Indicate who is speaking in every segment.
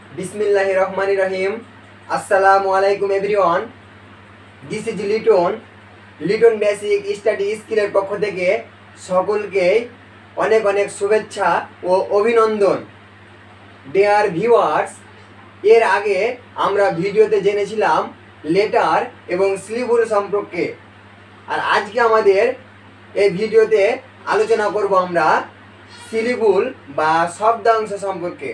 Speaker 1: Bismillahirrahmanirrahim. Assalamualaikum everyone. This is Liton basic study স্কিলের পক্ষ থেকে সকলকে অনেক অনেক শুভেচ্ছা ও অভিনন্দন। ডিয়ার ভিউয়ার্স, এর আগে আমরা ভিডিওতে জেনেছিলাম লেটার এবং সিলেবল সম্পর্কে, আর আজকে আমাদের এই ভিডিওতে আলোচনা করব আমরা সিলেবল বা শব্দাংশ সম্পর্কে।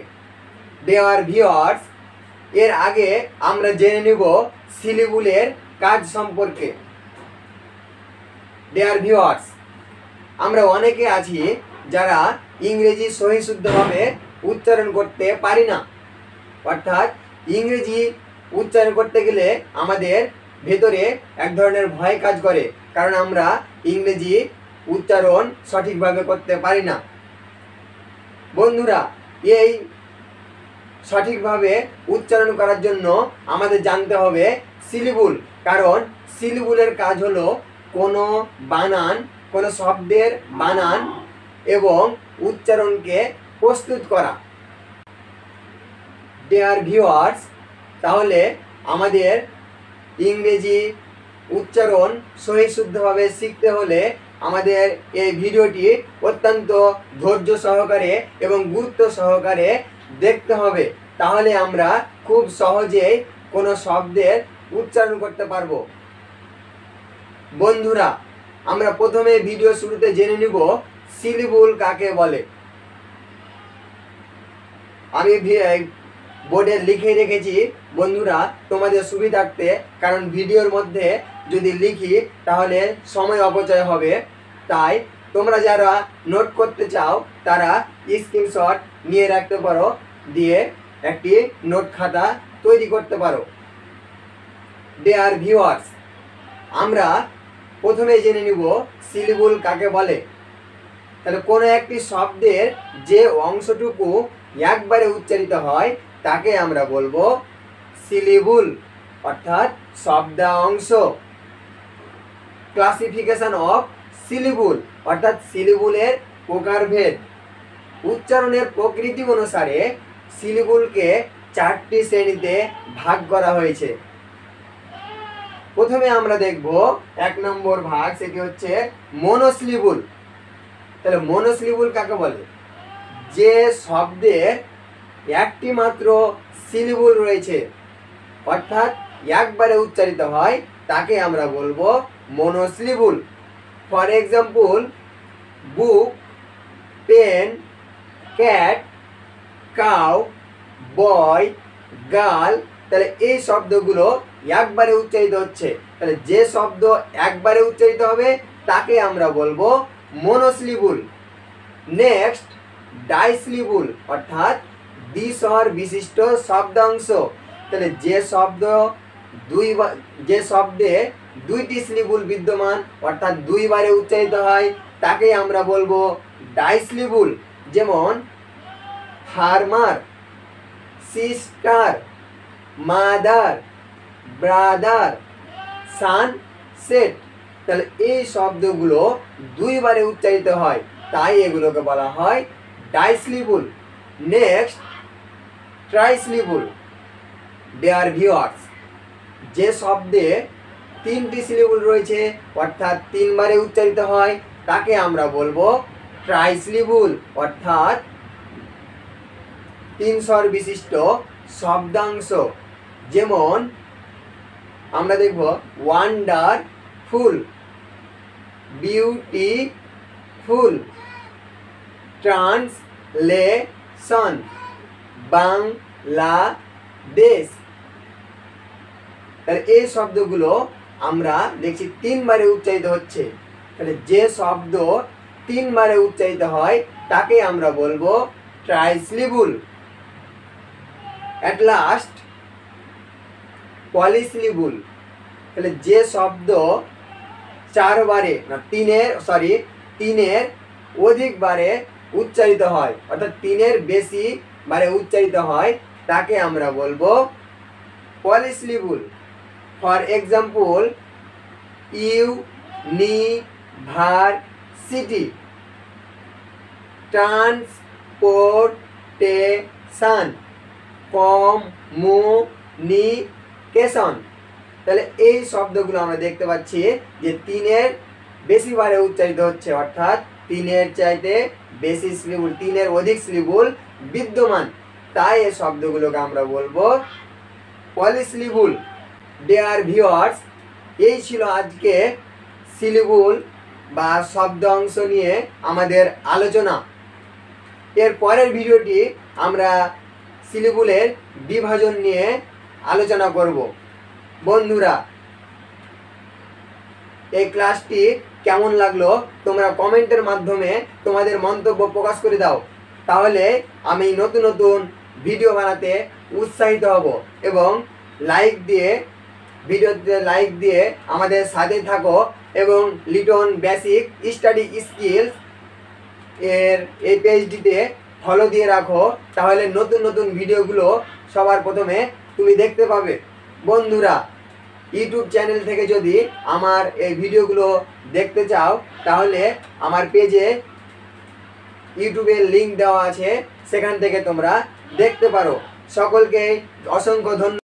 Speaker 1: ডিয়ার ভিউয়ার্স, এর আগে আমরা জেনে নেব সিলেবলের কাজ সম্পর্কে। ডিয়ার ভিউয়ার্স, আমরা অনেকে আছি যারা ইংরেজি সহিশুদ্ধভাবে উচ্চারণ করতে পারি না, অর্থাৎ ইংরেজি উচ্চারণ করতে গেলে আমাদের ভেতরে এক ধরনের ভয় কাজ করে, কারণ আমরা ইংরেজি উচ্চারণ সঠিকভাবে করতে পারি না। বন্ধুরা, এই সঠিকভাবে উচ্চারণ করার জন্য আমাদের জানতে হবে সিলেবল, কারণ সিলেবলের কাজ হলো কোনো বানান, কোনো শব্দের বানান এবং উচ্চারণকে প্রস্তুত করা। ডিয়ার ভিউয়ার্স, তাহলে আমাদের ইংরেজি উচ্চারণ সহিশুদ্ধভাবে শিখতে হলে আমাদের এই ভিডিওটি অত্যন্ত ধৈর্য সহকারে এবং গুরুত্ব সহকারে দেখতে হবে, তাহলে আমরা খুব সহজেই কোনো শব্দের উচ্চারণ করতে পারবো। বন্ধুরা, আমরা প্রথমে ভিডিও শুরুতে জেনে নিব সিলেবল কাকে বলে। আমি বোর্ডে লিখে রেখেছি বন্ধুরা তোমাদের সুবিধার্থে, কারণ ভিডিওর মধ্যে যদি লিখি তাহলে সময় অপচয় হবে, তাই তোমরা যারা নোট করতে চাও তারা স্ক্রিনশট নিয়ে রাখতে পারো, দিয়ে একটি নোট খাতা তৈরি করতে পারো। ডিয়ার ভিউয়ার্স, আমরা প্রথমে জেনে নিব সিলেবল কাকে বলে। তাহলে কোনো একটি শব্দের যে অংশটুকু একবারে উচ্চারিত হয় তাকে আমরা বলবো সিলেবল, অর্থাৎ শব্দাংশ। ক্লাসিফিকেশন অফ সিলেবল, অর্থাৎ সিলেবলের প্রকারভেদ। উচ্চারণের প্রকৃতি অনুসারে সিলেবলকে 4টি শ্রেণীতে ভাগ করা হয়েছে। প্রথমে আমরা দেখব 1 নম্বর ভাগ, সেটি হচ্ছে মনোসিলেবল। তাহলে মনোসিলেবল কাকে বলে? যে শব্দে একটি মাত্র সিলেবল রয়েছে, অর্থাৎ একবারে উচ্চারিত হয়, তাকে আমরা বলবো monosyllable. For example, book, pen, cat, cow, boy, girl. তাহলে এই শব্দগুলো একবারে উচ্চারিত হচ্ছে, তাহলে যে শব্দ একবারে উচ্চারিত হবে তাকে আমরা বলবো মনোসিলেবল। নেক্সট, ডাইসিলেবল, অর্থাৎ দ্বিস্বর বিশিষ্ট শব্দাংশ। তাহলে যে শব্দে 2টি সিলেবল বিদ্যমান, অর্থাৎ 2বারে উচ্চারিত হয়, তাকে আমরা বলবো ডাইসিলেবল। যেমন ফার্মার, সিস্টার, মাদার, ব্রাদার, সান, সেট। তাহলে এই শব্দগুলো 2বারে উচ্চারিত হয়, তাই এগুলোকে বলা হয় ডাইসিলেবল। নেক্সট, ট্রাইসিলেবল। ডিয়ার ভিউয়ার্স, যে শব্দে 3টি সিলেবল রয়েছে, অর্থাৎ 3বারে উচ্চারিত হয়, তাকে আমরা বলবো ট্রাইসিলেবল, অর্থাৎ 3 স্বর বিশিষ্ট শব্দাংশ। যেমন আমরা দেখব ওয়ান্ডারফুল, বিউটিফুল, ট্রান্সলেশন, বাংলাদেশ। তাহলে এই শব্দগুলো আমরা দেখছি 3বারে উচ্চারিত হচ্ছে, তাহলে যে শব্দ 3বারে উচ্চারিত হয় তাকে আমরা বলবো ট্রাইসিলেবল। At last, polysyllable. তাহলে যে শব্দ 4বারে না 3-এর অধিক বারে উচ্চারিত হয়, অর্থাৎ 3-এর বেশি বারে উচ্চারিত হয়, তাকে আমরা বলবো polysyllable. For example, university, transportation, communication. তাহলে এই শব্দগুলো আমরা দেখতে পাচ্ছি যে 3-এর বেশি বারে উচ্চারিত হচ্ছে, অর্থাৎ 3-এর চাইতে বেশি সিলেবল, 3-এর অধিক সিলেবল বিদ্যমান, তাই এই শব্দগুলোকে আমরা বলবো পলিসিলেবল। ডিয়ার ভিউয়ার্স, এই ছিল আজকে সিলেবল বা শব্দ অংশ নিয়ে আমাদের আলোচনা। এর পরের ভিডিওটি আমরা সিলেবলের বিভাজন নিয়ে আলোচনা করব। বন্ধুরা, এই ক্লাসটি কেমন লাগলো তোমরা কমেন্টের মাধ্যমে তোমাদের মন্তব্য প্রকাশ করে দাও, তাহলে আমি নতুন নতুন ভিডিও বানাতে উৎসাহিত হব। এবং ভিডিওতে লাইক দিয়ে আমাদের সাথে থাকো এবং লিটন বেসিক স্টাডি স্কিলস এর এই পেজটিতে ফলো দিয়ে রাখো, তাহলে নতুন নতুন ভিডিওগুলো সবার প্রথমে তুমি দেখতে পাবে। বন্ধুরা, ইউটিউব চ্যানেল থেকে যদি আমার এই ভিডিওগুলো দেখতে চাও, তাহলে আমার পেজে ইউটিউবের লিংক দেওয়া আছে, সেখান থেকে তোমরা দেখতে পারো। সকলকে অসংখ্য ধন্যবাদ।